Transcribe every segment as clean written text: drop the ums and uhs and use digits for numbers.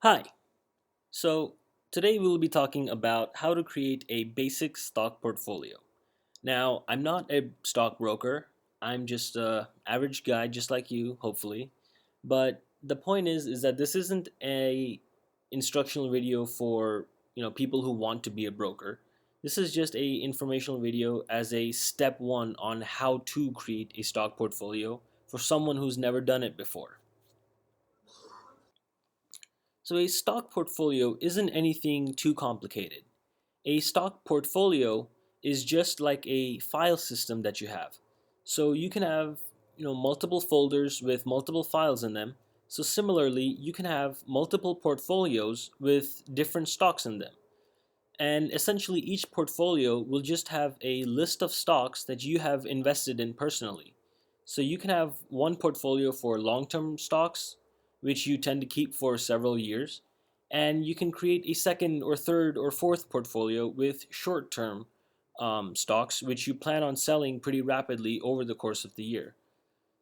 Hi. So, today we will be talking about how to create a basic stock portfolio. Now, I'm not a stockbroker. I'm just a average guy just like you, hopefully. But the point is that this isn't a instructional video for, people who want to be a broker. This is just a informational video as a step 1 on how to create a stock portfolio for someone who's never done it before. So, a stock portfolio isn't anything too complicated. A stock portfolio is just like a file system that you have. So, you can have, multiple folders with multiple files in them. So, similarly, you can have multiple portfolios with different stocks in them. And essentially, each portfolio will just have a list of stocks that you have invested in personally. So you can have one portfolio for long term stocks, which you tend to keep for several years. And you can create a second or third or fourth portfolio with short term stocks, which you plan on selling pretty rapidly over the course of the year.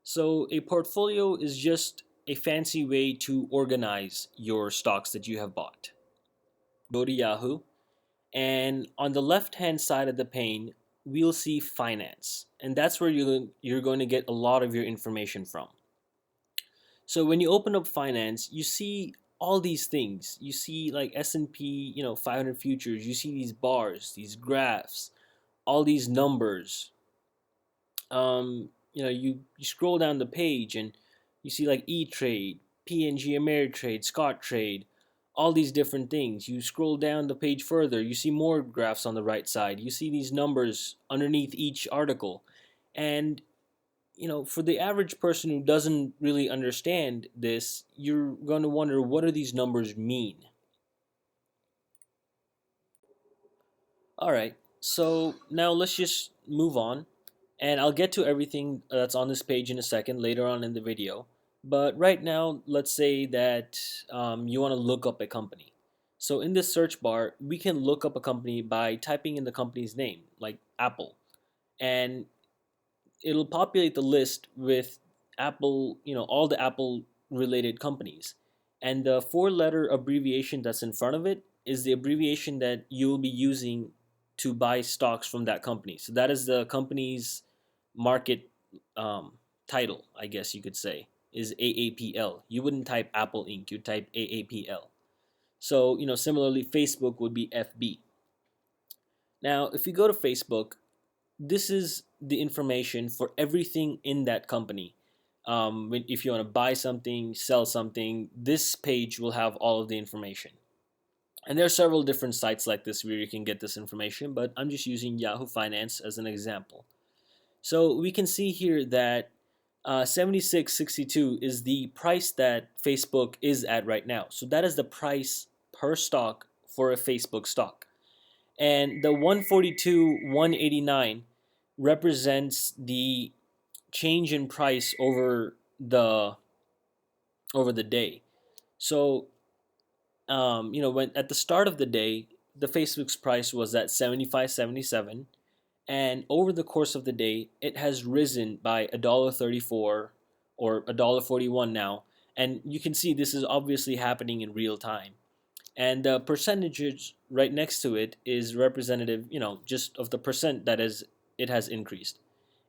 So a portfolio is just a fancy way to organize your stocks that you have bought. Go to Yahoo, and on the left hand side of the pane we'll see finance, and that's where you're going to get a lot of your information from. So when you open up finance, you see all these things. You see like S&P 500 futures. You see these bars, these graphs, all these numbers. You scroll down the page and you see like E-Trade, P&G Ameritrade, Scottrade, all these different things. You scroll down the page further, you see more graphs on the right side. You see these numbers underneath each article. And for the average person who doesn't really understand this, you're going to wonder, what do these numbers mean? All right. So now let's just move on. And I'll get to everything that's on this page in a second later on in the video. But right now, let's say that you want to look up a company. So in this search bar, we can look up a company by typing in the company's name, like Apple. And it'll populate the list with Apple, all the Apple related companies. And the four-letter abbreviation that's in front of it is the abbreviation that you'll be using to buy stocks from that company. So that is the company's market um, title, I guess you could say, is AAPL. You wouldn't type Apple Inc., you'd type AAPL. So, similarly, Facebook would be FB. Now, if you go to Facebook, this is the information for everything in that company. If you want to buy something, sell something, this page will have all of the information. And there are several different sites like this where you can get this information, but I'm just using Yahoo Finance as an example. So we can see here that 76.62 is the price that Facebook is at right now. So that is the price per stock for a Facebook stock. And the 142.189 represents the change in price over the day. So when at the start of the day, the Facebook's price was at 75.77, and over the course of the day, it has risen by $1.34 or $1.41 now. And you can see this is obviously happening in real time. And the percentages right next to it is representative, just of the percent that is it has increased.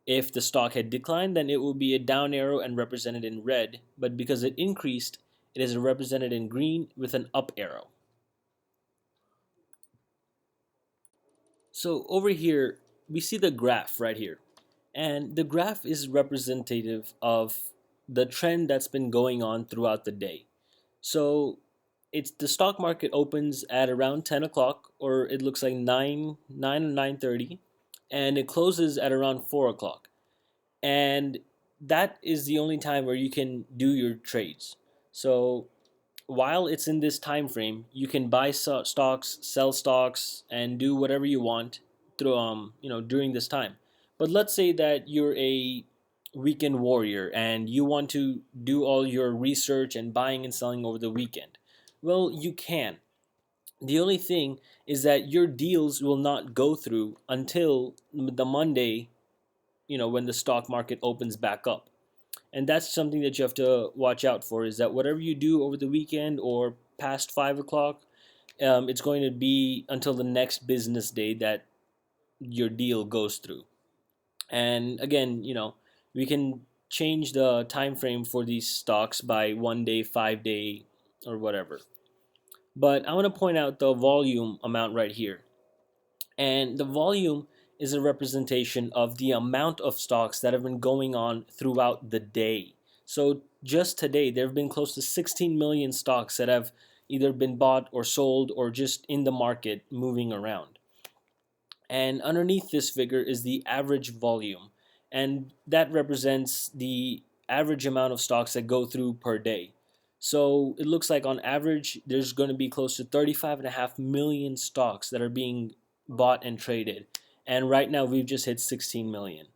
If the stock had declined, then it would be a down arrow and represented in red, but because it increased, it is represented in green with an up arrow. So over here, we see the graph right here. And the graph is representative of the trend that's been going on throughout the day. So it's the stock market opens at around 10 o'clock, or it looks like 9 or 9:30, and it closes at around 4 o'clock. And that is the only time where you can do your trades. So while it's in this time frame, you can buy stocks, sell stocks, and do whatever you want through during this time. But let's say that you're a weekend warrior and you want to do all your research and buying and selling over the weekend. Well, you can. The only thing is that your deals will not go through until the Monday, when the stock market opens back up. And that's something that you have to watch out for, is that whatever you do over the weekend or past 5 o'clock, it's going to be until the next business day that your deal goes through. And again, we can change the time frame for these stocks by 1 day, 5 day, or whatever. But I want to point out the volume amount right here. And the volume is a representation of the amount of stocks that have been going on throughout the day. So just today, there have been close to 16 million stocks that have either been bought or sold or just in the market moving around. And underneath this figure is the average volume, and that represents the average amount of stocks that go through per day. So it looks like on average there's going to be close to 35.5 million stocks that are being bought and traded, and right now we've just hit 16 million.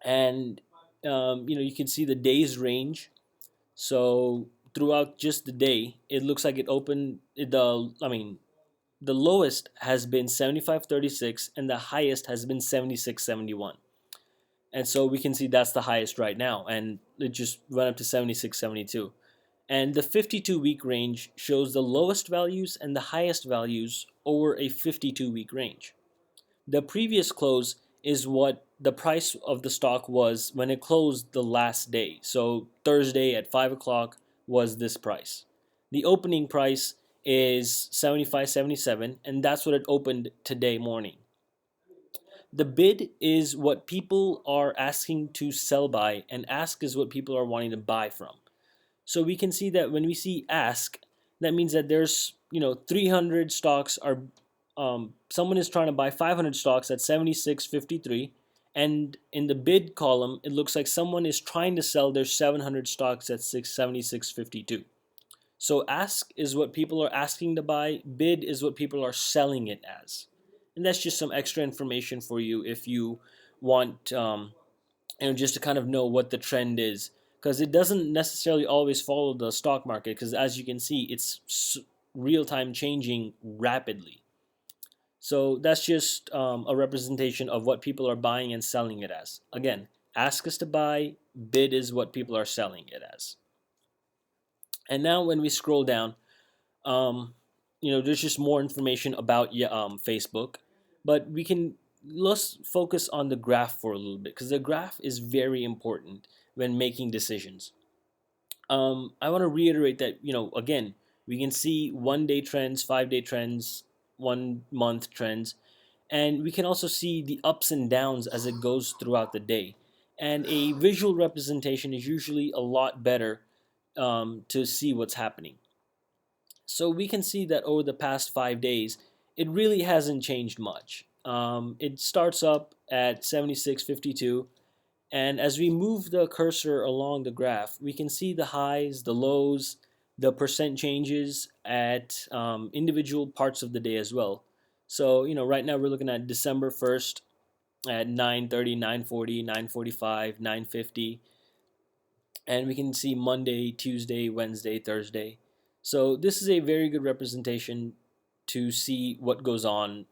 And you can see the days range. So throughout just the day, it looks like it opened the lowest has been 75.36 and the highest has been 76.71. And so we can see that's the highest right now, and it just went up to 76.72. And the 52-week range shows the lowest values and the highest values over a 52-week range. The previous close is what the price of the stock was when it closed the last day. So Thursday at 5 o'clock was this price. The opening price is 75.77, and that's what it opened today morning. The bid is what people are asking to sell by, and ask is what people are wanting to buy from. So we can see that when we see ask, that means that there's 300 stocks are someone is trying to buy 500 stocks at 76.53, and in the bid column it looks like someone is trying to sell their 700 stocks at 76.52. So ask is what people are asking to buy, bid is what people are selling it as. And that's just some extra information for you if you want just to kind of know what the trend is, because it doesn't necessarily always follow the stock market, because as you can see it's real time changing rapidly. So that's just a representation of what people are buying and selling it as. Again, ask is to buy, bid is what people are selling it as. And now when we scroll down, there's just more information about Facebook, but let's focus on the graph for a little bit, because the graph is very important when making decisions. I want to reiterate that again, we can see 1 day trends, 5 day trends, 1 month trends, and we can also see the ups and downs as it goes throughout the day. And a visual representation is usually a lot better to see what's happening. So we can see that over the past 5 days, it really hasn't changed much. It starts up at 76.52, and as we move the cursor along the graph, we can see the highs, the lows, the percent changes at individual parts of the day as well. So right now we're looking at December 1st at 9:30, 9:40, 9:45, 9:50, and we can see Monday, Tuesday, Wednesday, Thursday. So this is a very good representation to see what goes on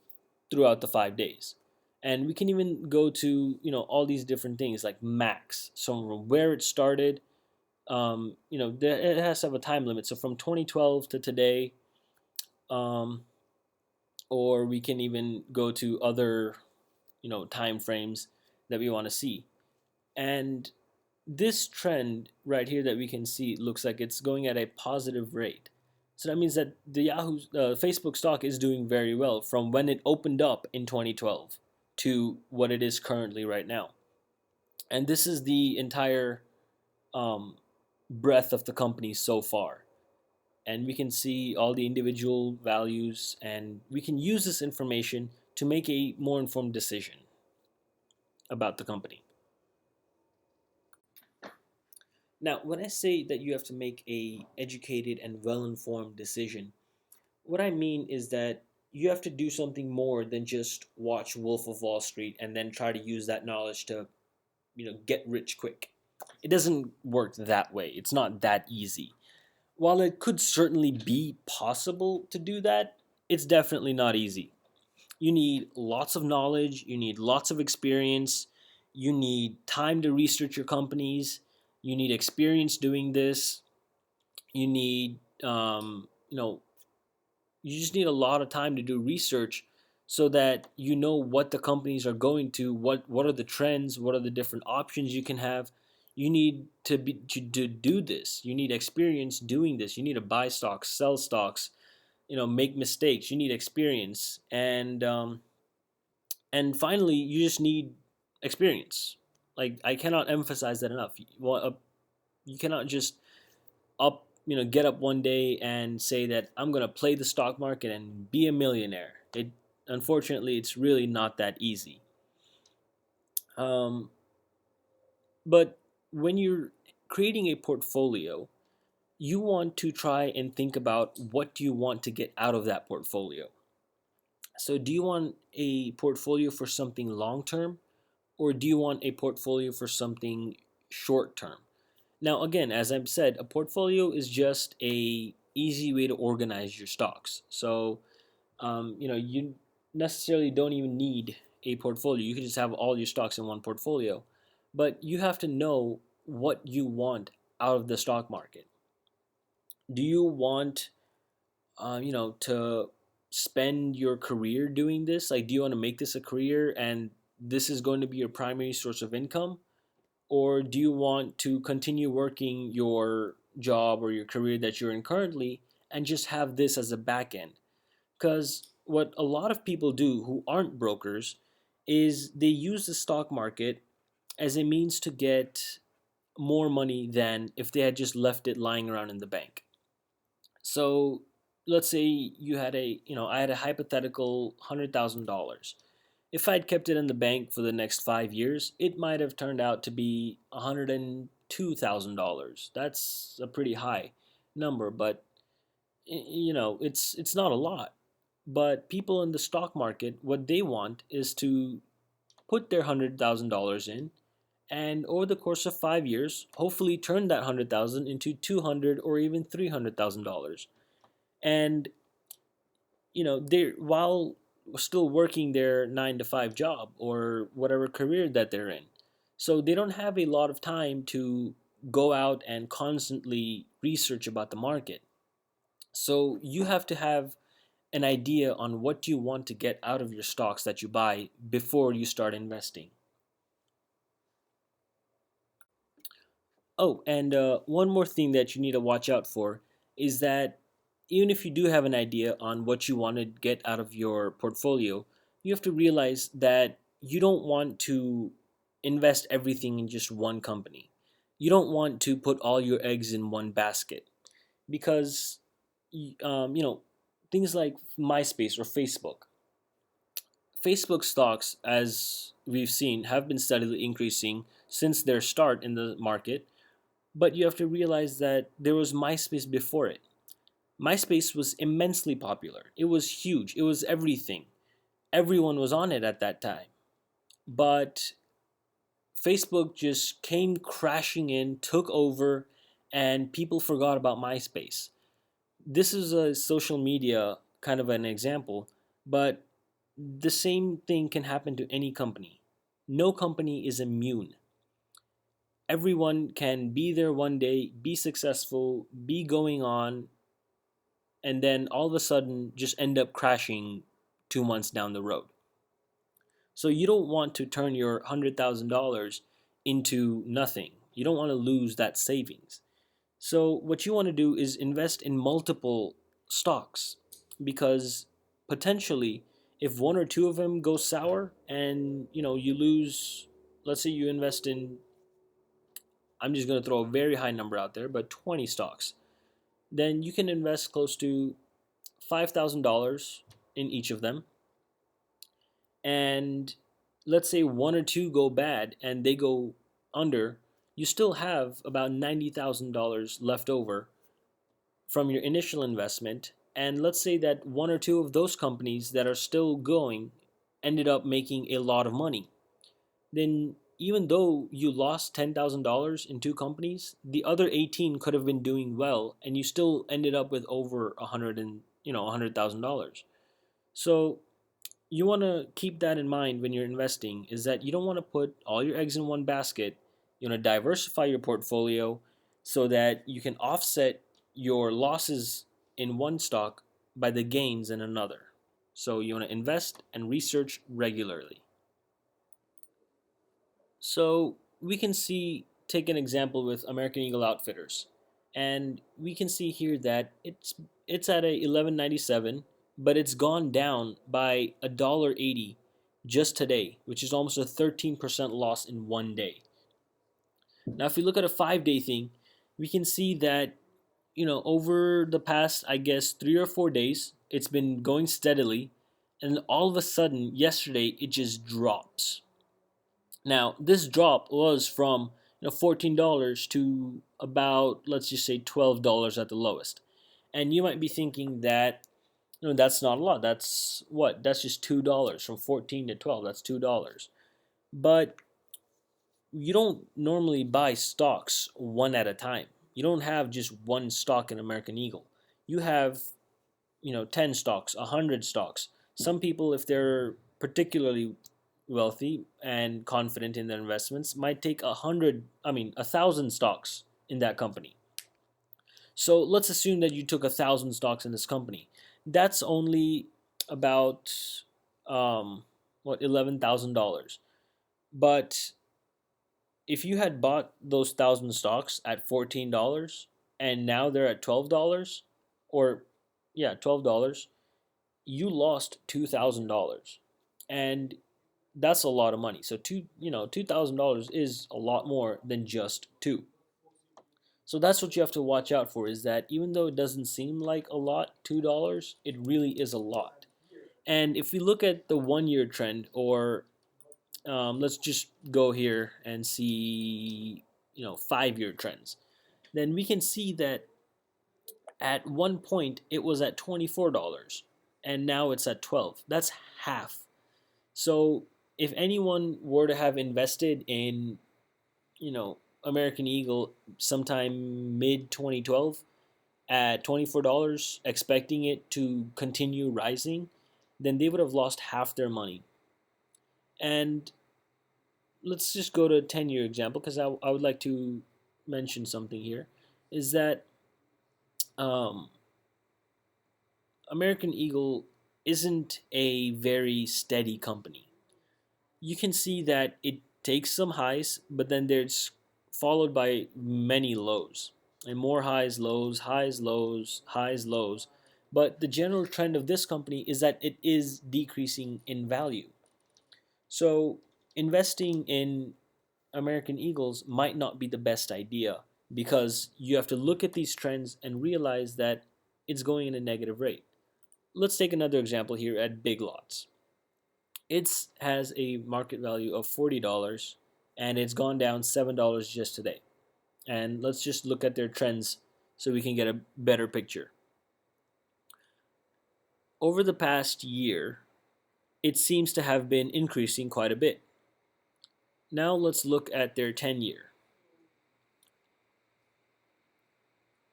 throughout the 5 days. And we can even go to all these different things like max. So from where it started, it has to have a time limit. So from 2012 to today, um, or we can even go to other time frames that we want to see. And this trend right here that we can see looks like it's going at a positive rate. So that means that the Facebook stock is doing very well from when it opened up in 2012 to what it is currently right now. And this is the entire breadth of the company so far. And we can see all the individual values, and we can use this information to make a more informed decision about the company. Now, when I say that you have to make a educated and well-informed decision, what I mean is that you have to do something more than just watch Wolf of Wall Street and then try to use that knowledge to, get rich quick. It doesn't work that way. It's not that easy. While it could certainly be possible to do that, it's definitely not easy. You need lots of knowledge, you need lots of experience, you need time to research your companies, you need experience doing this, you need you know, you just need a lot of time to do research so that you know what the companies are going to, what are the trends, what are the different options you can have. You need to do this. You need experience doing this. You need to buy stocks, sell stocks, make mistakes. You need experience, and finally, you just need experience. Like, I cannot emphasize that enough. You cannot just get up one day and say that I'm going to play the stock market and be a millionaire. Unfortunately, it's really not that easy. Um, but when you're creating a portfolio, you want to try and think about what do you want to get out of that portfolio. So, do you want a portfolio for something long term, or do you want a portfolio for something short term? Now, again, as I've said, a portfolio is just a easy way to organize your stocks. So, you necessarily don't even need a portfolio. You can just have all your stocks in one portfolio, but you have to know what you want out of the stock market. Do you want, to spend your career doing this? Like, do you want to make this a career and this is going to be your primary source of income? Or do you want to continue working your job or your career that you're in currently and just have this as a back end? Because what a lot of people do who aren't brokers is they use the stock market as a means to get more money than if they had just left it lying around in the bank. So let's say I had a hypothetical $100,000. If I'd kept it in the bank for the next 5 years, it might have turned out to be $102,000. That's a pretty high number, but it's not a lot. But people in the stock market, what they want is to put their $100,000 in, and over the course of 5 years, hopefully turn that 100,000 into 200 or even $300,000. And they're while still working their 9 to 5 job or whatever career that they're in. So they don't have a lot of time to go out and constantly research about the market. So you have to have an idea on what you want to get out of your stocks that you buy before you start investing. Oh, and one more thing that you need to watch out for is that even if you do have an idea on what you want to get out of your portfolio, you have to realize that you don't want to invest everything in just one company. You don't want to put all your eggs in one basket because, things like MySpace or Facebook. Facebook stocks, as we've seen, have been steadily increasing since their start in the market, but you have to realize that there was MySpace before it. MySpace was immensely popular. It was huge. It was everything. Everyone was on it at that time. But Facebook just came crashing in, took over, and people forgot about MySpace. This is a social media kind of an example, but the same thing can happen to any company. No company is immune. Everyone can be there one day, be successful, be going on, and then all of a sudden just end up crashing 2 months down the road. So you don't want to turn your $100,000 into nothing. You don't want to lose that savings. So what you want to do is invest in multiple stocks because potentially if one or two of them go sour and you lose, let's say you invest in, I'm just going to throw a very high number out there, but 20 stocks, then you can invest close to $5,000 in each of them. And let's say one or two go bad and they go under, you still have about $90,000 left over from your initial investment. And let's say that one or two of those companies that are still going ended up making a lot of money. Then even though you lost $10,000 in two companies, the other 18 could have been doing well and you still ended up with over $100,000. So you want to keep that in mind when you're investing, is that you don't want to put all your eggs in one basket. You want to diversify your portfolio so that you can offset your losses in one stock by the gains in another. So you want to invest and research regularly. So we can see, take an example with American Eagle Outfitters, and we can see here that it's at a 11.97, but it's gone down by $1.80 just today, which is almost a 13% loss in one day. Now, if we look at a 5 day thing, we can see that over the past, I guess, 3 or 4 days, it's been going steadily, and all of a sudden, yesterday, it just drops. Now, this drop was from $14 to about, let's just say, $12 at the lowest. And you might be thinking that that's not a lot. That's what? That's just $2 from 14 to 12. That's $2. But you don't normally buy stocks one at a time. You don't have just one stock in American Eagle. You have 10 stocks, 100 stocks. Some people, if they're particularly wealthy and confident in their investments, might take 1,000 stocks in that company. So let's assume that you took 1,000 stocks in this company. That's only about $11,000. But if you had bought those 1,000 stocks at $14 and now they're at $12, or yeah, $12, you lost $2,000, and that's a lot of money. So $2,000 is a lot more than just two. So that's what you have to watch out for, is that even though it doesn't seem like a lot, $2, it really is a lot. And if we look at the 1 year trend, or let's just go here and see 5 year trends, then we can see that at one point it was at $24 and now it's at 12. That's half. So if anyone were to have invested in, American Eagle sometime mid 2012 at $24, expecting it to continue rising, then they would have lost half their money. And let's just go to a 10-year example, because I would like to mention something here, is that um, American Eagle isn't a very steady company. You can see that it takes some highs, but then there's followed by many lows, and more highs, lows, highs, lows, highs, lows. But the general trend of this company is that it is decreasing in value. So investing in American Eagles might not be the best idea, because you have to look at these trends and realize that it's going in a negative rate. Let's take another example here at Big Lots. It has a market value of $40, and it's gone down $7 just today. And let's just look at their trends so we can get a better picture. Over the past year, it seems to have been increasing quite a bit. Now let's look at their 10-year.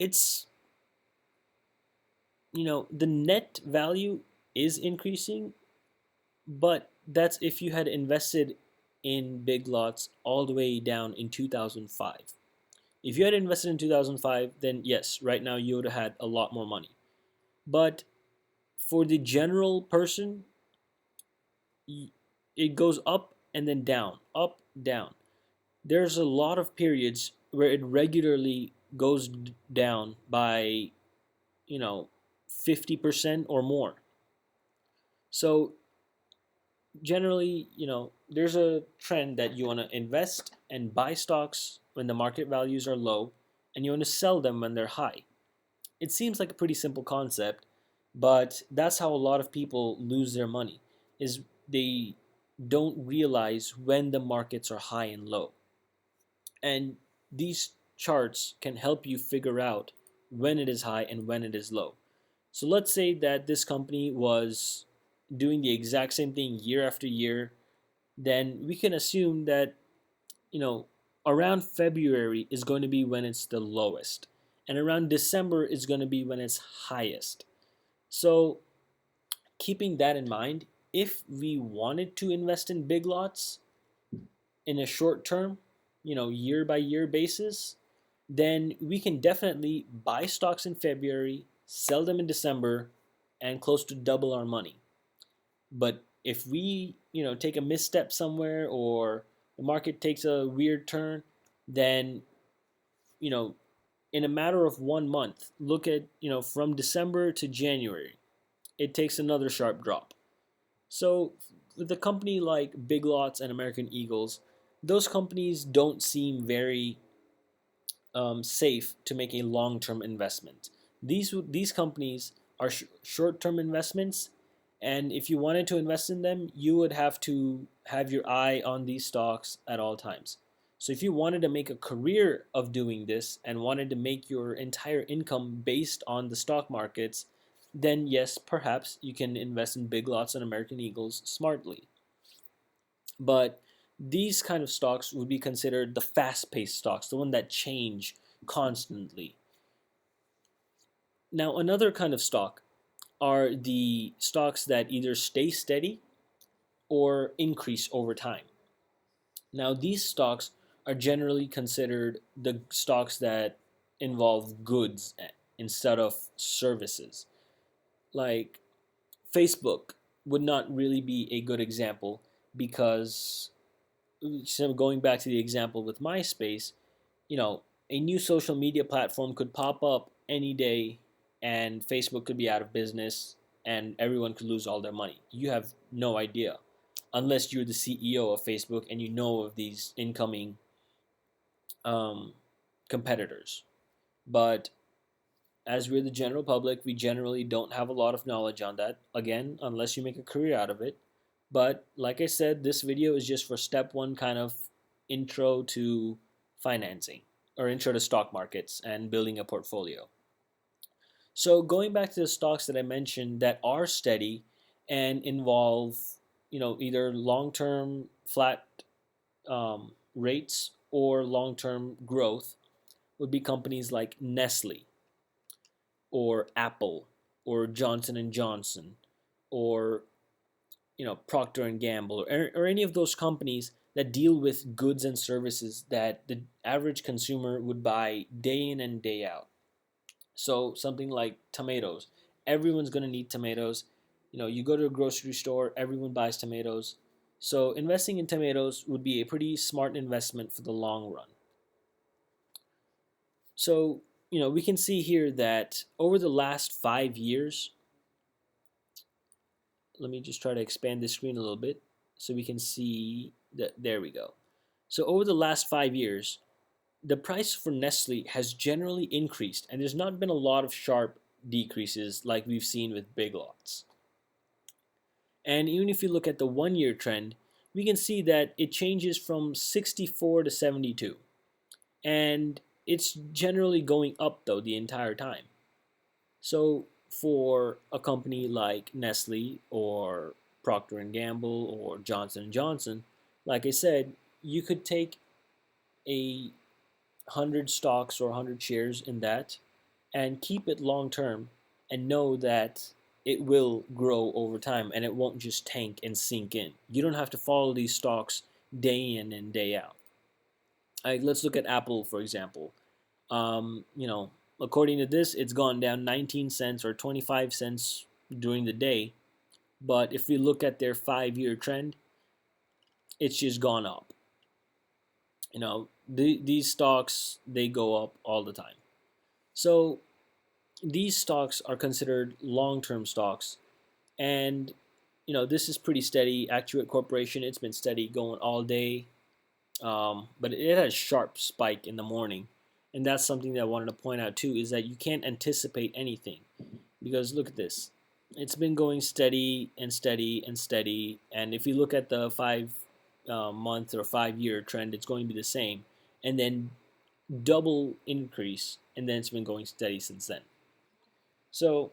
It's, the net value is increasing, but that's if you had invested in Big Lots all the way down in 2005. If you had invested in 2005, then yes, right now you would have had a lot more money. But for the general person, it goes up and then down, up, down. There's a lot of periods where it regularly goes down by, 50% or more. So generally, there's a trend that you want to invest and buy stocks when the market values are low, and you want to sell them when they're high. It seems like a pretty simple concept, but that's how a lot of people lose their money, is they don't realize when the markets are high and low. And these charts can help you figure out when it is high and when it is low. So let's say that this company was doing the exact same thing year after year, then we can assume that, you know, around February is going to be when it's the lowest, and around December is going to be when it's highest. So, keeping that in mind, if we wanted to invest in Big Lots in a short term, year by year basis, then we can definitely buy stocks in February, sell them in December, and close to double our money. But if we, take a misstep somewhere, or the market takes a weird turn, then, you know, in a matter of 1 month, look at, from December to January, it takes another sharp drop. So with a company like Big Lots and American Eagles, those companies don't seem very safe to make a long-term investment. These companies are short-term investments, and if you wanted to invest in them, you would have to have your eye on these stocks at all times. So if you wanted to make a career of doing this and wanted to make your entire income based on the stock markets, then yes, perhaps you can invest in Big Lots and American Eagles smartly. But these kind of stocks would be considered the fast-paced stocks, the one that change constantly. Now, another kind of stock are the stocks that either stay steady or increase over time. Now, these stocks are generally considered the stocks that involve goods instead of services. Like Facebook would not really be a good example because, so going back to the example with MySpace, you know, a new social media platform could pop up any day and Facebook could be out of business and everyone could lose all their money. You have no idea unless you're the CEO of Facebook and you know of these incoming um, competitors. But as we're the general public, we generally don't have a lot of knowledge on that. Again, unless you make a career out of it. But like I said, this video is just for step one kind of intro to financing or intro to stock markets and building a portfolio. So going back to the stocks that I mentioned that are steady and involve, either long-term flat rates or long-term growth would be companies like Nestle or Apple or Johnson and Johnson or Procter and Gamble or any of those companies that deal with goods and services that the average consumer would buy day in and day out. So something like tomatoes. Everyone's going to need tomatoes. You go to a grocery store, everyone buys tomatoes. So investing in tomatoes would be a pretty smart investment for the long run. So, we can see here that over the last 5 years, let me just try to expand the screen a little bit so we can see that. There we go. So over the last 5 years, the price for Nestle has generally increased, and there's not been a lot of sharp decreases like we've seen with Big Lots. And even if you look at the 1 year trend, we can see that it changes from 64 to 72. And it's generally going up though the entire time. So for a company like Nestle or Procter and Gamble or Johnson and Johnson, like I said, you could take a 100 stocks or 100 shares in that and keep it long term and know that it will grow over time and it won't just tank and sink in. You don't have to follow these stocks day in and day out. Let's look at Apple, for example. According to this, it's gone down 19 cents or 25 cents during the day. But if we look at their 5 year trend, it's just gone up. These stocks, they go up all the time. So these stocks are considered long-term stocks. And, this is pretty steady. Actuate Corporation, it's been steady going all day. But it has a sharp spike in the morning. And that's something that I wanted to point out too, is that you can't anticipate anything. Because look at this. It's been going steady and steady and steady. And if you look at the 5 month or 5 year trend, it's going to be the same. And then double increase. And then it's been going steady since then. So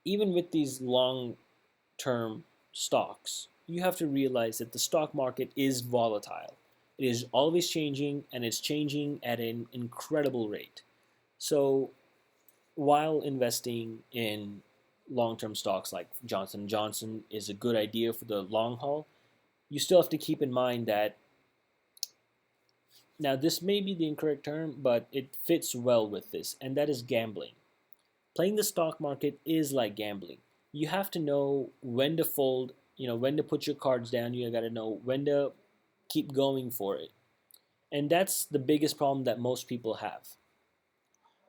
even with these long-term stocks, you have to realize that the stock market is volatile. It is always changing, and it's changing at an incredible rate. So while investing in long-term stocks like Johnson & Johnson is a good idea for the long haul, you still have to keep in mind that Now, this may be the incorrect term, but it fits well with this, and that is gambling. Playing the stock market is like gambling. You have to know when to fold, when to put your cards down. You got to know when to keep going for it. And that's the biggest problem that most people have.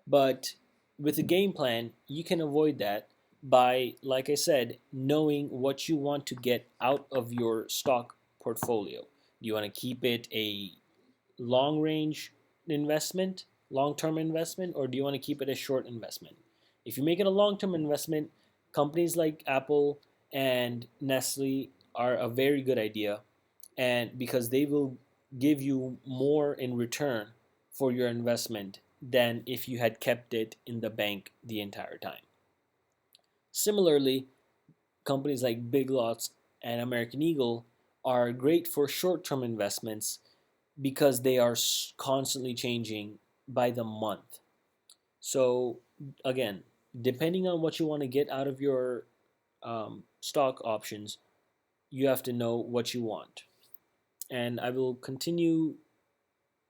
But with a game plan, you can avoid that by, like I said, knowing what you want to get out of your stock portfolio. Do you want to keep it a long range investment, long term investment, or do you want to keep it a short investment? If you make it a long term investment, companies like Apple and Nestle are a very good idea, and because they will give you more in return for your investment than if you had kept it in the bank the entire time. Similarly, companies like Big Lots and American Eagle are great for short term investments because they are constantly changing by the month. So, again, depending on what you want to get out of your stock options, you have to know what you want. And I will continue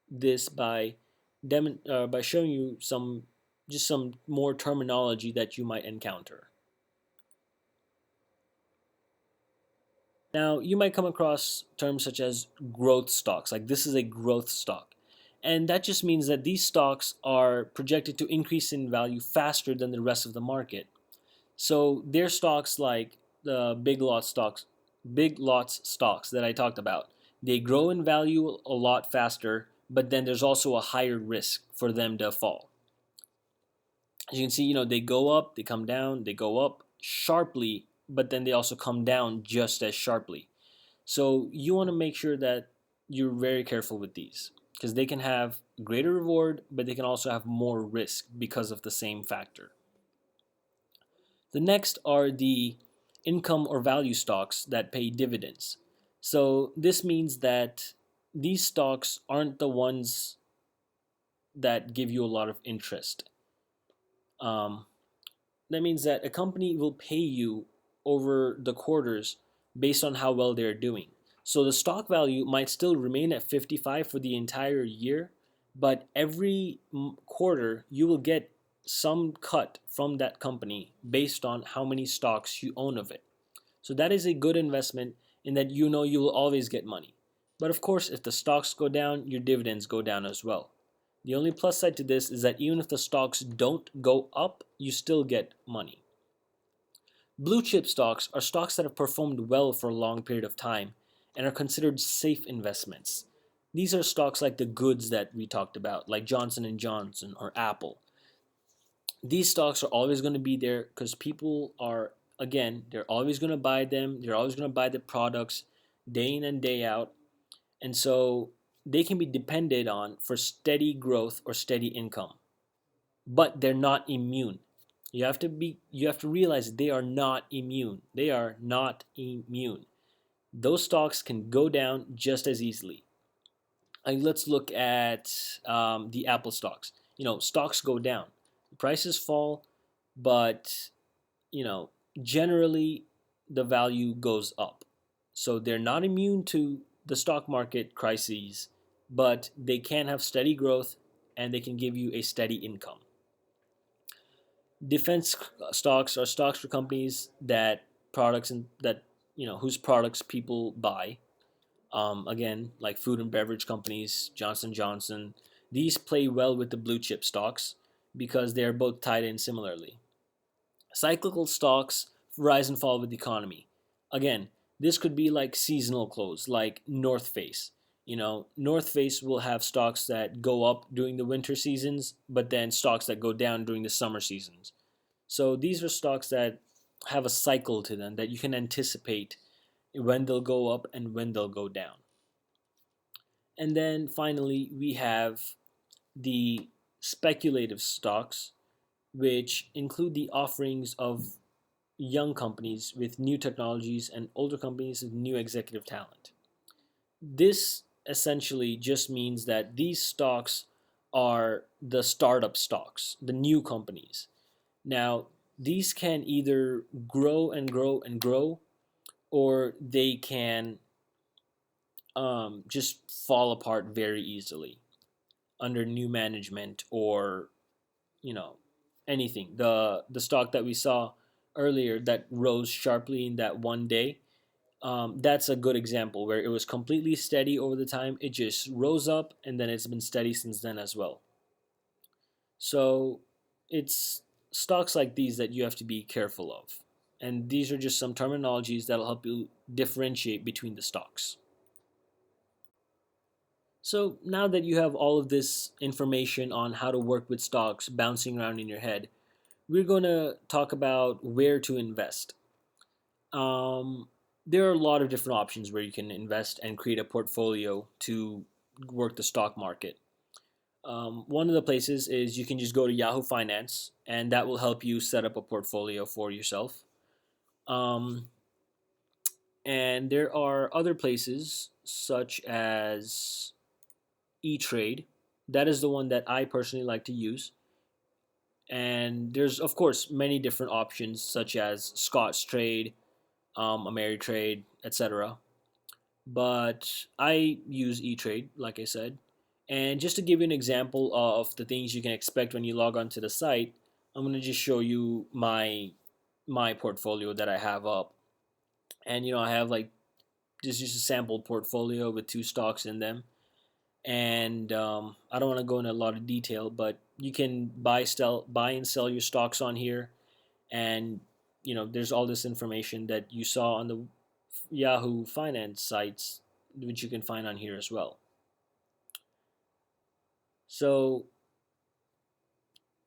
this by by showing you some more terminology that you might encounter. Now, you might come across terms such as growth stocks, like this is a growth stock. And that just means that these stocks are projected to increase in value faster than the rest of the market. So they're stocks like the big lots stocks that I talked about. They grow in value a lot faster, but then there's also a higher risk for them to fall. As you can see, they go up, they come down, they go up sharply, but then they also come down just as sharply. So you want to make sure that you're very careful with these because they can have greater reward, but they can also have more risk because of the same factor. The next are the income or value stocks that pay dividends. So this means that these stocks aren't the ones that give you a lot of interest. Um, that means that a company will pay you over the quarters based on how well they're doing. So the stock value might still remain at 55 for the entire year, but every quarter you will get some cut from that company based on how many stocks you own of it. So that is a good investment in that you will always get money. But of course, if the stocks go down, your dividends go down as well. The only plus side to this is that even if the stocks don't go up, you still get money. Blue chip stocks are stocks that have performed well for a long period of time and are considered safe investments. These are stocks like the goods that we talked about, like Johnson and Johnson or Apple. These stocks are always going to be there because people are, again, they're always going to buy them. They're always going to buy the products day in and day out. And so they can be depended on for steady growth or steady income. But they're not immune. You have to realize they are not immune. They are not immune. Those stocks can go down just as easily. Let's look at the Apple stocks. Stocks go down, prices fall, but you know generally the value goes up. So they're not immune to the stock market crises, but they can have steady growth and they can give you a steady income. Defense stocks are stocks for companies that products and that whose products people buy. Again, like food and beverage companies, Johnson Johnson. These play well with the blue chip stocks because they are both tied in similarly. Cyclical stocks rise and fall with the economy. Again, this could be like seasonal clothes, like North Face. North Face will have stocks that go up during the winter seasons, but then stocks that go down during the summer seasons. So these are stocks that have a cycle to them that you can anticipate when they'll go up and when they'll go down. And then finally, we have the speculative stocks, which include the offerings of young companies with new technologies and older companies with new executive talent. This essentially just means that these stocks are the startup stocks, the new companies. Now, these can either grow and grow and grow, or they can just fall apart very easily. under new management, or you know anything. The stock that we saw earlier that rose sharply in that one day, that's a good example where it was completely steady over the time. It just rose up and then it's been steady since then as well. So it's stocks like these that you have to be careful of. And these are just some terminologies that'll help you differentiate between the stocks. So now that you have all of this information on how to work with stocks bouncing around in your head, we're going to talk about where to invest. Um, there are a lot of different options where you can invest and create a portfolio to work the stock market. One of the places is you can just go to Yahoo Finance, and that will help you set up a portfolio for yourself. Um, and there are other places such as E-Trade. That is the one that I personally like to use. And there's of course many different options such as Scotts Trade, Ameritrade, etc. But I use E-Trade, like I said. And just to give you an example of the things you can expect when you log onto the site, I'm going to just show you my portfolio that I have up. And I have like just a sample portfolio with two stocks in them. And I don't want to go into a lot of detail, but you can buy and sell your stocks on here. And there's all this information that you saw on the Yahoo Finance sites, which you can find on here as well. So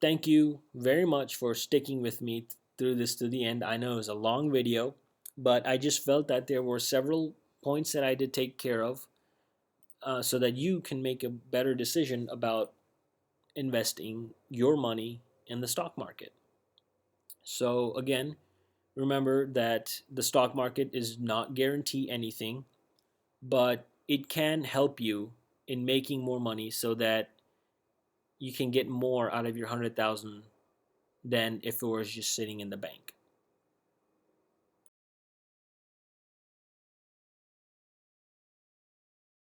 thank you very much for sticking with me through this to the end. I know it was a long video, but I just felt that there were several points that I did take care of, so that you can make a better decision about investing your money in the stock market. So again, remember that the stock market is not guarantee anything, but it can help you in making more money so that you can get more out of your 100,000 than if it was just sitting in the bank.